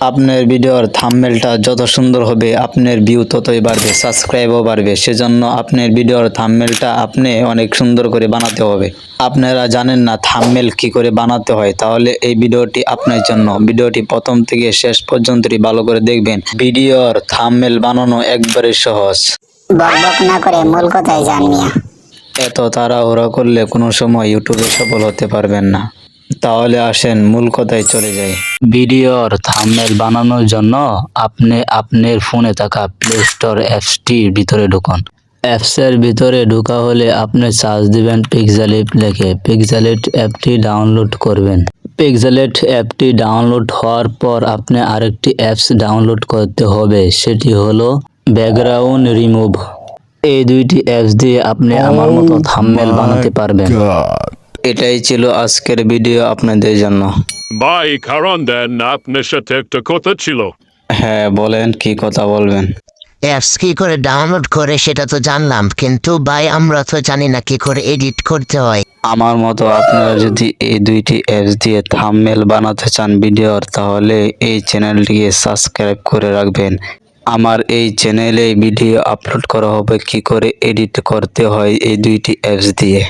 আপনার ভিডিওর থাম্বনেলটা যত সুন্দর হবে আপনার ভিউ ততই বাড়বে, সাবস্ক্রাইবও বাড়বে। সেজন্য আপনার ভিডিওর থাম্বনেলটা আপনি অনেক সুন্দর করে বানাতে হবে। আপনারা জানেন না থাম্বনেল কি করে বানাতে হয়, তাহলে এই ভিডিওটি আপনার জন্য। ভিডিওটি প্রথম থেকে শেষ পর্যন্তই ভালো করে দেখবেন। ভিডিওর থাম্বনেল বানানো একবারে সহজ। বকবক না করে মূল কথায় যান মিয়া। এত তাড়াহুড়া করলে কোনো সময় ইউটিউবে সফল হতে পারবেন না। তাহলে আসেন মূল কথায় চলে যাই। ভিডিওর থাম্বনেল বানানোর জন্য আপনি আপনার ফোনে থাকা প্লে স্টোর অ্যাপসটির ভিতরে ঢুকুন। অ্যাপসের ভিতরে ঢোকা হলে আপনি সার্চ দিবেন পিক্সেলেট লিখে। পিক্সেলেট অ্যাপটি ডাউনলোড করবেন। পিক্সেলেট অ্যাপটি ডাউনলোড হওয়ার পর আপনি আরেকটি অ্যাপস ডাউনলোড করতে হবে, সেটি হলো ব্যাকগ্রাউন্ড রিমুভ। এই দুইটি অ্যাপস দিয়ে আপনি আমার মতো থাম্বনেল বানাতে পারবেন। এটাই ছিল আজকের ভিডিও আপনাদের জন্য। ভাই কারণ দেন আপনার সাথে একটা কথা ছিল। হ্যাঁ বলেন, কি কথা বলবেন? অ্যাপস কি করে ডাউনলোড করে সেটা তো জানলাম, কিন্তু ভাই আমরা তো জানি না কি করে এডিট করতে হয়। আমার মতো আপনারা যদি এই দুইটি অ্যাপস দিয়ে থাম্বনেল বানাতে চান ভিডিওর, তাহলে এই চ্যানেলটিকে সাবস্ক্রাইব করে রাখবেন। আমার এই চ্যানেলে ভিডিও আপলোড করা হবে কি করে এডিট করতে হয় এই দুইটি অ্যাপস দিয়ে।